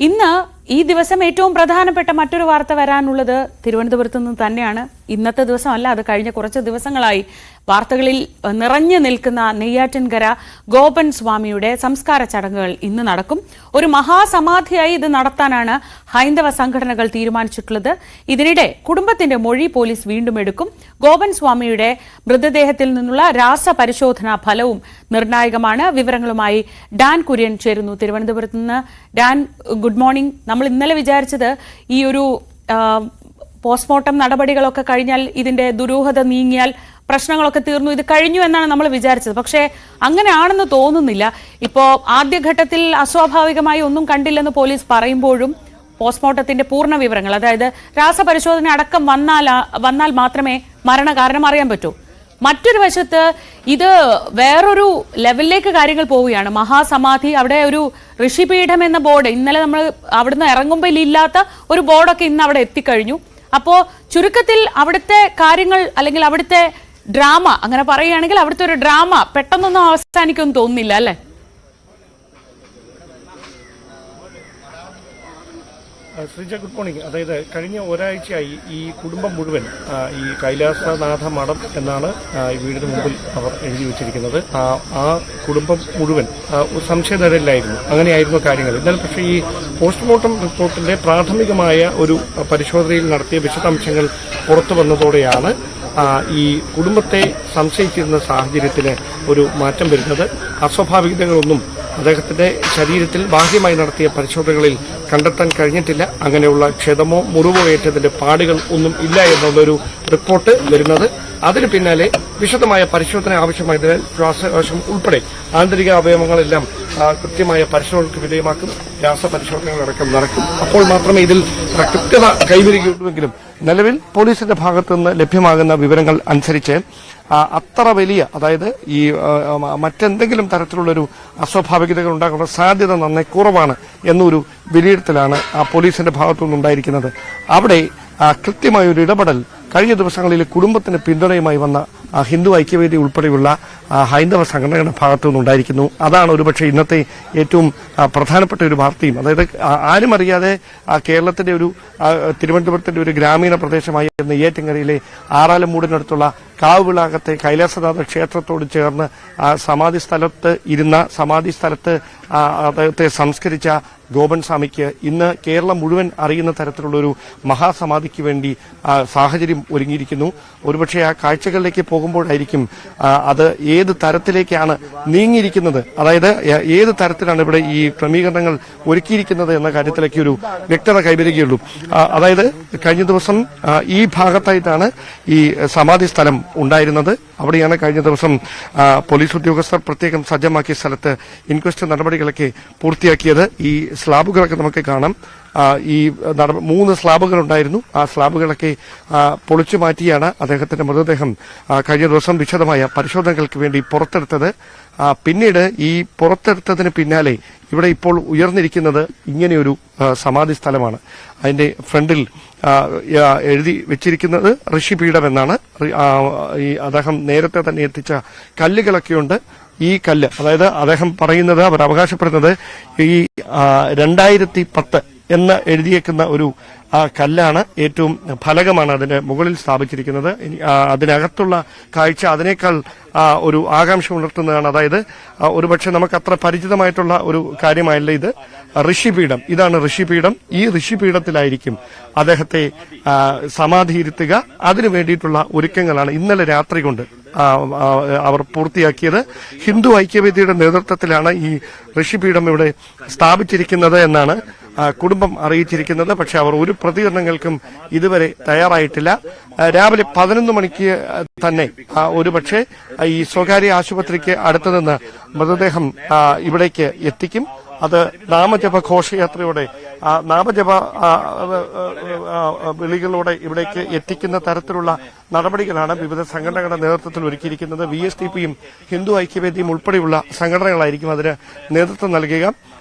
ഇന്ന് ഈ ദിവസം ഏറ്റവും പ്രധാനപ്പെട്ട മറ്റൊരു വാർത്ത വരാനുള്ളത് തിരുവനന്തപുരത്ത് നിന്ന് തന്നെയാണ്. ഇന്നത്തെ ദിവസമല്ല, അത് കഴിഞ്ഞ കുറച്ച് ദിവസങ്ങളായി വാർത്തകളിൽ നിറഞ്ഞു നിൽക്കുന്ന നെയ്യാറ്റിൻകര ഗോപൻ സ്വാമിയുടെ സംസ്കാര ചടങ്ങുകൾ ഇന്ന് നടക്കും. ഒരു മഹാസമാധിയായി ഇത് നടത്താനാണ് ഹൈന്ദവ സംഘടനകൾ തീരുമാനിച്ചിട്ടുള്ളത്. ഇതിനിടെ കുടുംബത്തിന്റെ മൊഴി പോലീസ് വീണ്ടും എടുക്കും. ഗോപൻ സ്വാമിയുടെ മൃതദേഹത്തിൽ നിന്നുള്ള രാസപരിശോധനാ ഫലവും നിർണായകമാണ്. വിവരങ്ങളുമായി ഡാൻ കുര്യൻ ചേരുന്നു തിരുവനന്തപുരത്ത് നിന്ന്. Dan, good morning. നമ്മൾ ഇന്നലെ വിചാരിച്ചത് ഈ ഒരു പോസ്റ്റ്മോർട്ടം നടപടികളൊക്കെ കഴിഞ്ഞാൽ ഇതിന്റെ ദുരൂഹത നീങ്ങിയാൽ പ്രശ്നങ്ങളൊക്കെ തീർന്നു, ഇത് കഴിഞ്ഞു എന്നാണ് നമ്മൾ വിചാരിച്ചത്. പക്ഷേ അങ്ങനെയാണെന്ന് തോന്നുന്നില്ല. ഇപ്പോൾ ആദ്യഘട്ടത്തിൽ അസ്വാഭാവികമായി ഒന്നും കണ്ടില്ലെന്ന് പോലീസ് പറയുമ്പോഴും പോസ്റ്റ്മോർട്ടത്തിന്റെ പൂർണ്ണ വിവരങ്ങൾ, അതായത് രാസപരിശോധന അടക്കം വന്നാൽ മാത്രമേ മരണകാരണം അറിയാൻ പറ്റൂ. മറ്റൊരു വശത്ത് ഇത് വേറൊരു ലെവലിലേക്ക് കാര്യങ്ങൾ പോവുകയാണ്. മഹാസമാധി, അവിടെ ഒരു ഋഷിപീഠം എന്ന ബോർഡ് ഇന്നലെ നമ്മൾ അവിടുന്ന് ഇറങ്ങുമ്പോൾ ഇല്ലാത്ത ഒരു ബോർഡൊക്കെ ഇന്ന് അവിടെ എത്തിക്കഴിഞ്ഞു. അപ്പോ ചുരുക്കത്തിൽ അവിടുത്തെ കാര്യങ്ങൾ, അല്ലെങ്കിൽ അവിടുത്തെ ഡ്രാമ, അങ്ങനെ പറയുകയാണെങ്കിൽ അവിടുത്തെ ഒരു ഡ്രാമ പെട്ടെന്നൊന്നും അവസാനിക്കുമെന്ന് തോന്നുന്നില്ല, അല്ലേ? Sreeja, good morning. അതായത് കഴിഞ്ഞ ഒരാഴ്ചയായി ഈ കുടുംബം മുഴുവൻ ഈ കൈലാസനാഥ മഠം എന്നാണ് ഈ വീടിന് മുമ്പിൽ അവർ എഴുതി വെച്ചിരിക്കുന്നത്. ആ കുടുംബം മുഴുവൻ സംശയനിഴലിലായിരുന്നു. അങ്ങനെയായിരുന്നു കാര്യങ്ങൾ. എന്നാൽ പക്ഷേ ഈ പോസ്റ്റ്മോർട്ടം റിപ്പോർട്ടിന്റെ പ്രാഥമികമായ ഒരു പരിശോധനയിൽ നടത്തിയ വിശദാംശങ്ങൾ പുറത്തു വന്നതോടെയാണ് ഈ കുടുംബത്തെ സംശയിച്ചിരുന്ന സാഹചര്യത്തിന് ഒരു മാറ്റം വരുന്നത്. അസ്വാഭാവികതകളൊന്നും അദ്ദേഹത്തിന്റെ ശരീരത്തിൽ ബാഹ്യമായി നടത്തിയ പരിശോധനകളിൽ കണ്ടെത്താൻ കഴിഞ്ഞിട്ടില്ല. അങ്ങനെയുള്ള ക്ഷതമോ മുറിവോ ഏറ്റതിന്റെ പാടുകൾ ഒന്നും ഇല്ല എന്നുള്ളൊരു റിപ്പോർട്ട് വരുന്നത്. അതിന് പിന്നാലെ വിശദമായ പരിശോധന ആവശ്യമായതിനാൽ ശ്വാസകോശം ഉൾപ്പെടെ ആന്തരിക അവയവങ്ങളെല്ലാം കൃത്യമായ പരിശോധനയ്ക്ക് വിധേയമാക്കും. രാസപരിശോധനകളടക്കം നടക്കും. അപ്പോൾ മാത്രമേ ഇതിൽ കൃത്യത കൈവരികയുള്ളൂവെങ്കിലും നിലവിൽ പോലീസിന്റെ ഭാഗത്തുനിന്ന് ലഭ്യമാകുന്ന വിവരങ്ങൾ അനുസരിച്ച് അത്ര വലിയ, അതായത് ഈ മറ്റെന്തെങ്കിലും തരത്തിലുള്ളൊരു അസ്വാഭാവികതകൾ ഉണ്ടാകാനുള്ള സാധ്യത നന്നേ കുറവാണ് എന്നൊരു വിലയിരുത്തലാണ് പോലീസിന്റെ ഭാഗത്തുനിന്നുണ്ടായിരിക്കുന്നത്. അവിടെ കൃത്യമായൊരു ഇടപെടൽ കഴിഞ്ഞ ദിവസങ്ങളിൽ കുടുംബത്തിന് പിന്തുണയുമായി വന്ന ഹിന്ദു ഐക്യവേദി ഉൾപ്പെടെയുള്ള ഹൈന്ദവ സംഘടനകളുടെ ഭാഗത്തു നിന്നുണ്ടായിരിക്കുന്നു. അതാണ് ഒരുപക്ഷെ ഇന്നത്തെ ഏറ്റവും പ്രധാനപ്പെട്ട ഒരു വാർത്തയും. അതായത് ആരും അറിയാതെ കേരളത്തിന്റെ തിരുവനന്തപുരത്തിന്റെ ഒരു ഗ്രാമീണ പ്രദേശമായ നെയ്യാറ്റിൻകരയിലെ ആറാലമൂടിനടുത്തുള്ള കാവുവിളാകത്തെ കൈലാസനാഥ ക്ഷേത്രത്തോട് ചേർന്ന് സമാധി സ്ഥലത്ത് അദ്ദേഹത്തെ സംസ്കരിച്ച ഗോപൻ സ്വാമിക്ക് ഇന്ന് കേരളം മുഴുവൻ അറിയുന്ന തരത്തിലുള്ളൊരു മഹാസമാധിക്ക് വേണ്ടി സാഹചര്യം ഒരുങ്ങിയിരിക്കുന്നു. ഒരുപക്ഷെ ആ കാഴ്ചകളിലേക്ക് പോകുമ്പോഴായിരിക്കും അത് ഏത് തരത്തിലേക്കാണ് നീങ്ങിയിരിക്കുന്നത്, അതായത് ഏത് തരത്തിലാണ് ഇവിടെ ഈ ക്രമീകരണങ്ങൾ ഒരുക്കിയിരിക്കുന്നത് എന്ന കാര്യത്തിലേക്ക് ഒരു വ്യക്തത കൈവരികയുള്ളൂ. അതായത് കഴിഞ്ഞ ദിവസം ഈ ഭാഗത്തായിട്ടാണ് ഈ സമാധി സ്ഥലം ഉണ്ടായിരുന്നത്. അവിടെയാണ് കഴിഞ്ഞ ദിവസം പോലീസ് ഉദ്യോഗസ്ഥർ പ്രത്യേകം സജ്ജമാക്കിയ സ്ഥലത്ത് ഇൻക്വസ്റ്റ് നടപടികളൊക്കെ പൂർത്തിയാക്കിയത്. ഈ സ്ലാബുകളൊക്കെ നമുക്ക് കാണാം. ഈ 3 സ്ലാബുകൾ ഉണ്ടായിരുന്നു. ആ സ്ലാബുകളൊക്കെ പൊളിച്ചു മാറ്റിയാണ് അദ്ദേഹത്തിന്റെ മൃതദേഹം കഴിഞ്ഞ ദിവസം വിശദമായ പരിശോധനകൾക്ക് വേണ്ടി പുറത്തെടുത്തത്. പിന്നീട് ഈ പുറത്തെടുത്തതിന് പിന്നാലെ ഇവിടെ ഇപ്പോൾ ഉയർന്നിരിക്കുന്നത് ഇങ്ങനെയൊരു സമാധി സ്ഥലമാണ്. അതിന്റെ ഫ്രണ്ടിൽ എഴുതി വെച്ചിരിക്കുന്നത് ഋഷിപീഠം എന്നാണ്. ഈ അദ്ദേഹം നേരത്തെ തന്നെ എത്തിച്ച കല്ലുകളൊക്കെയുണ്ട്. ഈ കല്ല്, അതായത് അദ്ദേഹം പറയുന്നത്, അവർ അവകാശപ്പെടുന്നത് ഈ 2010 എന്ന് എഴുതിയേക്കുന്ന ഒരു കല്ലാണ്. ഏറ്റവും ഫലകമാണ് അതിന്റെ മുകളിൽ സ്ഥാപിച്ചിരിക്കുന്നത്. അതിനകത്തുള്ള കാഴ്ച അതിനേക്കാൾ ഒരു ആകാംക്ഷ ഉണർത്തുന്നതാണ്. അതായത് ഒരുപക്ഷെ നമുക്ക് അത്ര പരിചിതമായിട്ടുള്ള ഒരു കാര്യമായല്ല ഇത്. ഋഷിപീഠം, ഇതാണ് ഋഷിപീഠം. ഈ ഋഷിപീഠത്തിലായിരിക്കും അദ്ദേഹത്തെ സമാധിയിരുത്തുക. അതിനു വേണ്ടിയിട്ടുള്ള ഒരുക്കങ്ങളാണ് ഇന്നലെ രാത്രി കൊണ്ട് അവർ പൂർത്തിയാക്കിയത്. ഹിന്ദു ഐക്യവേദിയുടെ നേതൃത്വത്തിലാണ് ഈ ഋഷിപീഠം ഇവിടെ സ്ഥാപിച്ചിരിക്കുന്നത് എന്നാണ് കുടുംബം അറിയിച്ചിരിക്കുന്നത്. പക്ഷെ അവർ ഒരു പ്രതികരണങ്ങൾക്കും ഇതുവരെ തയ്യാറായിട്ടില്ല. രാവിലെ 11 മണിക്ക് തന്നെ ഒരുപക്ഷെ ഈ സ്വകാര്യ ആശുപത്രിക്ക് അടുത്തുനിന്ന് മൃതദേഹം ഇവിടേക്ക് എത്തിക്കും. അത് നാമജപ ഘോഷയാത്രയോടെ, നാമജപ വിളികളോടെ ഇവിടേക്ക് എത്തിക്കുന്ന തരത്തിലുള്ള നടപടികളാണ് വിവിധ സംഘടനകളുടെ നേതൃത്വത്തിൽ ഒരുക്കിയിരിക്കുന്നത്. VSDPയും ഹിന്ദു ഐക്യവേദിയും ഉൾപ്പെടെയുള്ള സംഘടനകളായിരിക്കും അതിന് നേതൃത്വം നൽകുക.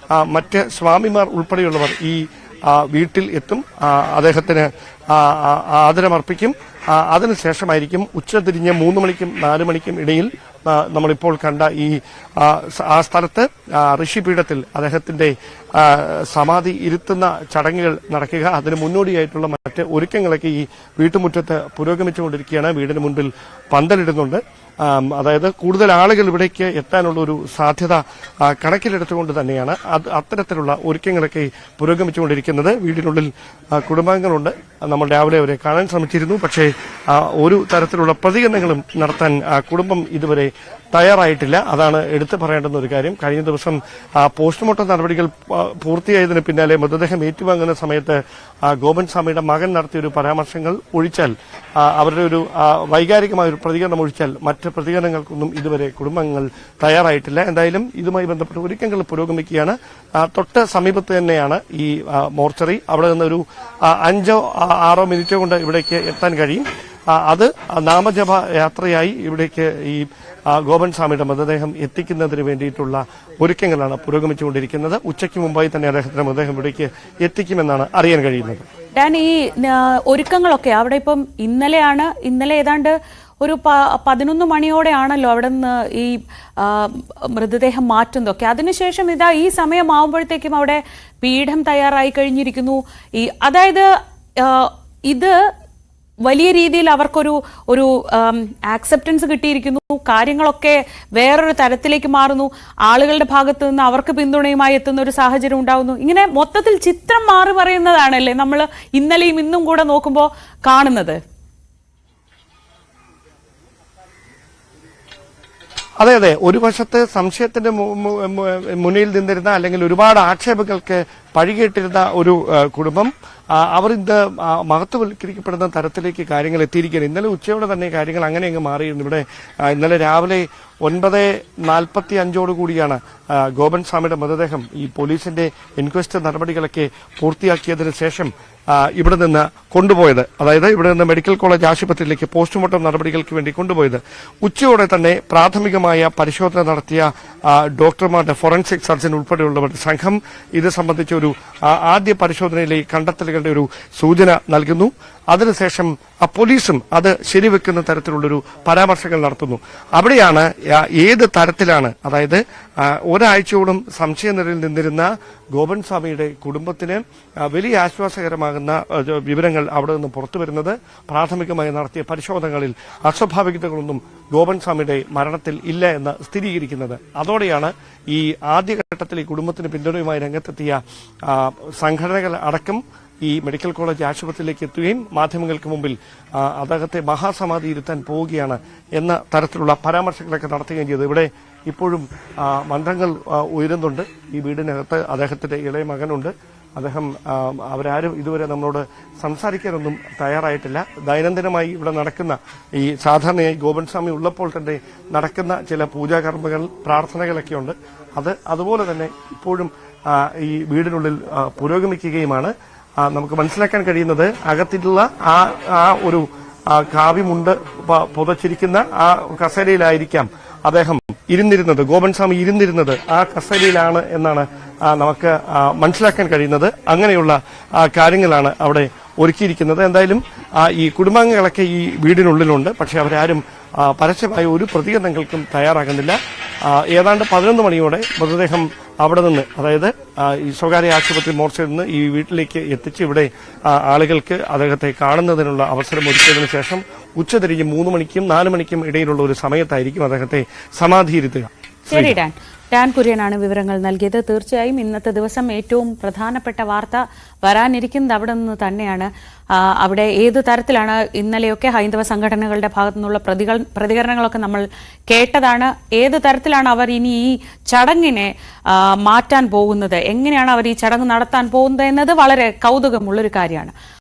മറ്റ് സ്വാമിമാർ ഉൾപ്പെടെയുള്ളവർ ഈ വീട്ടിൽ എത്തും. അദ്ദേഹത്തിന് ആദരമർപ്പിക്കും. അതിനുശേഷമായിരിക്കും ഉച്ചതിരിഞ്ഞ് 3 മണിക്കും 4 മണിക്കും ഇടയിൽ നമ്മളിപ്പോൾ കണ്ട ആ സ്ഥലത്ത് ഋഷിപീഠത്തിൽ അദ്ദേഹത്തിന്റെ സമാധി ഇരുത്തുന്ന ചടങ്ങുകൾ നടക്കുക, അതിന് മുന്നോടിയായിട്ടുള്ള മറ്റ് ഒരുക്കങ്ങളൊക്കെ ഈ വീട്ടുമുറ്റത്ത് പുരോഗമിച്ചുകൊണ്ടിരിക്കുകയാണ്. വീടിന് മുൻപിൽ പന്തലിടുന്നുണ്ട്. അതായത് കൂടുതൽ ആളുകൾ ഇവിടേക്ക് എത്താനുള്ള ഒരു സാധ്യത കണക്കിലെടുത്തുകൊണ്ട് തന്നെയാണ് അത്തരത്തിലുള്ള ഒരുക്കങ്ങളൊക്കെ പുരോഗമിച്ചുകൊണ്ടിരിക്കുന്നത്. വീടിനുള്ളിൽ കുടുംബാംഗങ്ങളുണ്ട്. നമ്മൾ രാവിലെ അവരെ കാണാൻ ശ്രമിച്ചിരുന്നു. പക്ഷേ ഒരു തരത്തിലുള്ള പ്രതികരണങ്ങളും നടത്താൻ കുടുംബം ഇതുവരെ തയ്യാറായിട്ടില്ല. അതാണ് എടുത്തു പറയേണ്ടുന്ന ഒരു കാര്യം. കഴിഞ്ഞ ദിവസം പോസ്റ്റ്മോർട്ടം നടപടികൾ പൂർത്തിയായതിന് പിന്നാലെ മൃതദേഹം ഏറ്റുവാങ്ങുന്ന സമയത്ത് ഗോപൻ സ്വാമിയുടെ മകൻ നടത്തിയ ഒരു പരാമർശങ്ങൾ ഒഴിച്ചാൽ, അവരുടെ ഒരു വൈകാരികമായ ഒരു പ്രതികരണം ഒഴിച്ചാൽ മറ്റ് പ്രതികരണങ്ങൾക്കൊന്നും ഇതുവരെ കുടുംബങ്ങൾ തയ്യാറായിട്ടില്ല. എന്തായാലും ഇതുമായി ബന്ധപ്പെട്ട ഒരുക്കങ്ങൾ പുരോഗമിക്കുകയാണ്. തൊട്ട് സമീപത്ത് തന്നെയാണ് ഈ മോർച്ചറി. അവിടെ നിന്ന് ഒരു 5-6 മിനിറ്റ് കൊണ്ട് ഇവിടേക്ക് എത്താൻ കഴിയും. അത് നാമജപ യാത്രയായി ഇവിടേക്ക് ഈ ഗോപൻ സ്വാമിയുടെ മൃതദേഹം എത്തിക്കുന്നതിന് വേണ്ടിയിട്ടുള്ള ഒരുക്കങ്ങളാണ് പുരോഗമിച്ചുകൊണ്ടിരിക്കുന്നത്. ഉച്ചയ്ക്ക് മുമ്പായി തന്നെ അദ്ദേഹത്തിന്റെ മൃതദേഹം ഇവിടേക്ക് എത്തിക്കുമെന്നാണ് അറിയാൻ കഴിയുന്നത്. ഡാൻ, ഈ ഒരുക്കങ്ങളൊക്കെ അവിടെ ഇപ്പം ഇന്നലെ ഏതാണ്ട് ഒരു 11 മണിയോടെയാണല്ലോ അവിടെ നിന്ന് ഈ മൃതദേഹം മാറ്റുന്നതൊക്കെ. അതിനുശേഷം ഇതാ ഈ സമയമാവുമ്പോഴത്തേക്കും അവിടെ പീഠം തയ്യാറായി കഴിഞ്ഞിരിക്കുന്നു. അതായത് ഇത് വലിയ രീതിയിൽ അവർക്കൊരു ആക്സെപ്റ്റൻസ് കിട്ടിയിരിക്കുന്നു. കാര്യങ്ങളൊക്കെ വേറൊരു തരത്തിലേക്ക് മാറുന്നു. ആളുകളുടെ ഭാഗത്തു നിന്ന് അവർക്ക് പിന്തുണയുമായി എത്തുന്ന ഒരു സാഹചര്യം ഉണ്ടാകുന്നു. ഇങ്ങനെ മൊത്തത്തിൽ ചിത്രം മാറി പറയുന്നതാണല്ലേ നമ്മൾ ഇന്നലെയും ഇന്നും കൂടെ നോക്കുമ്പോൾ കാണുന്നത്. അതെ, ഒരു വശത്ത് സംശയത്തിന്റെ മുന്നിൽ നിന്നിരുന്ന, അല്ലെങ്കിൽ ഒരുപാട് ആക്ഷേപങ്ങൾക്ക് പഴികേട്ടിരുന്ന ഒരു കുടുംബം, അവർ ഇന്ന് മഹത്വവൽക്കരിക്കപ്പെടുന്ന തരത്തിലേക്ക് കാര്യങ്ങൾ എത്തിയിരിക്കുകയാണ്. ഇന്നലെ ഉച്ചയോടെ തന്നെ കാര്യങ്ങൾ അങ്ങനെ അങ്ങ് മാറിയിരുന്നു. ഇവിടെ ഇന്നലെ രാവിലെ 9:45 കൂടിയാണ് ഗോപൻ സ്വാമിയുടെ മൃതദേഹം ഈ പോലീസിന്റെ ഇൻക്വസ്റ്റ് നടപടികളൊക്കെ പൂർത്തിയാക്കിയതിനു ശേഷം ഇവിടെ നിന്ന് കൊണ്ടുപോയത്. അതായത് ഇവിടെ നിന്ന് മെഡിക്കൽ കോളേജ് ആശുപത്രിയിലേക്ക് പോസ്റ്റ്മോർട്ടം നടപടികൾക്ക് വേണ്ടി കൊണ്ടുപോയത്. ഉച്ചയോടെ തന്നെ പ്രാഥമികമായ പരിശോധന നടത്തിയ ഡോക്ടർമാരുടെ ഫോറൻസിക് സർജൻ ഉൾപ്പെടെയുള്ളവരുടെ സംഘം ഇത് സംബന്ധിച്ച ഒരു ആദ്യ പരിശോധനയിലെ കണ്ടെത്തലുകളുടെ ഒരു സൂചന നൽകുന്നു. അതിനുശേഷം പോലീസും അത് ശരിവെക്കുന്ന തരത്തിലുള്ളൊരു പരാമർശങ്ങൾ നടത്തുന്നു. അവിടെയാണ് ഏത് തരത്തിലാണ്, അതായത് ഒരാഴ്ചയോളം സംശയനിരയിൽ നിന്നിരുന്ന ഗോപൻ സ്വാമിയുടെ കുടുംബത്തിന് വലിയ ആശ്വാസകരമാകുന്ന വിവരങ്ങൾ അവിടെ നിന്ന് പുറത്തുവരുന്നത്. പ്രാഥമികമായി നടത്തിയ പരിശോധനകളിൽ അസ്വാഭാവികതകളൊന്നും ഗോപൻ സ്വാമിയുടെ മരണത്തിൽ ഇല്ല എന്ന് സ്ഥിരീകരിക്കുന്നത്. അതോടെയാണ് ഈ ആദ്യഘട്ടത്തിൽ ഈ കുടുംബത്തിന് പിന്തുണയുമായി രംഗത്തെത്തിയ സംഘടനകൾ അടക്കം ഈ മെഡിക്കൽ കോളേജ് ആശുപത്രിയിലേക്ക് എത്തുകയും മാധ്യമങ്ങൾക്ക് മുമ്പിൽ അദ്ദേഹത്തെ മഹാസമാധി ഇരുത്താൻ പോവുകയാണ് എന്ന തരത്തിലുള്ള പരാമർശങ്ങളൊക്കെ നടത്തുകയും ചെയ്തു. ഇവിടെ ഇപ്പോഴും മന്ത്രങ്ങൾ ഉയരുന്നുണ്ട്. ഈ വീടിനകത്ത് അദ്ദേഹത്തിന്റെ ഇളയ മകനുണ്ട്. അദ്ദേഹം അവരാരും ഇതുവരെ നമ്മളോട് സംസാരിക്കാനൊന്നും തയ്യാറായിട്ടില്ല. ദൈനംദിനമായി ഇവിടെ നടക്കുന്ന ഈ സാധാരണയായി ഗോപൻ സ്വാമി ഉള്ളപ്പോൾ തന്നെ നടക്കുന്ന ചില പൂജാകർമ്മങ്ങൾ, പ്രാർത്ഥനകളൊക്കെയുണ്ട്. അതുപോലെ തന്നെ ഇപ്പോഴും ഈ വീടിനുള്ളിൽ പുരോഗമിക്കുകയുമാണ്. നമുക്ക് മനസ്സിലാക്കാൻ കഴിയുന്നത് അകത്തുള്ള ആ ഒരു കാവ്യമുണ്ട് പുതച്ചിരിക്കുന്ന ആ കസേരയിലായിരിക്കാം അദ്ദേഹം ഇരുന്നിരുന്നത്. ഗോപൻ സ്വാമി ഇരുന്നിരുന്നത് ആ കസേരയിലാണ് എന്നാണ് നമുക്ക് മനസ്സിലാക്കാൻ കഴിയുന്നത്. അങ്ങനെയുള്ള കാര്യങ്ങളാണ് അവിടെ ഒരുക്കിയിരിക്കുന്നത്. എന്തായാലും ഈ കുടുംബാംഗങ്ങളൊക്കെ ഈ വീടിനുള്ളിലുണ്ട്. പക്ഷെ അവരാരും പരസ്യമായ ഒരു പ്രതികരണങ്ങൾക്കും തയ്യാറാകുന്നില്ല. ഏതാണ്ട് 11 മണിയോടെ മൃതദേഹം അവിടെ നിന്ന്, അതായത് ഈ സ്വകാര്യ ആശുപത്രി മോർച്ചയിൽ നിന്ന് ഈ വീട്ടിലേക്ക് എത്തിച്ച് ഇവിടെ ആളുകൾക്ക് അദ്ദേഹത്തെ കാണുന്നതിനുള്ള അവസരം ഒരുക്കിയതിനു ശേഷം ഉച്ചതിരിഞ്ഞ് 3 മണിക്കും 4 മണിക്കും ഇടയിലുള്ള ഒരു സമയത്തായിരിക്കും അദ്ദേഹത്തെ സമാധിയിരുത്തുക. ശരി ഡാൻ കുര്യനാണ് വിവരങ്ങൾ നൽകിയത്. തീർച്ചയായും ഇന്നത്തെ ദിവസം ഏറ്റവും പ്രധാനപ്പെട്ട വാർത്ത വരാനിരിക്കുന്നത് അവിടെ നിന്ന് തന്നെയാണ്. അവിടെ ഏത് തരത്തിലാണ് ഇന്നലെയൊക്കെ ഹൈന്ദവ സംഘടനകളുടെ ഭാഗത്തു നിന്നുള്ള പ്രതികരണങ്ങളൊക്കെ നമ്മൾ കേട്ടതാണ്. ഏത് തരത്തിലാണ് അവർ ഇനി ഈ ചടങ്ങിനെ മാറ്റാൻ പോകുന്നത്, എങ്ങനെയാണ് അവർ ഈ ചടങ്ങ് നടത്താൻ പോകുന്നത് എന്നത് വളരെ കൗതുകമുള്ളൊരു കാര്യമാണ്.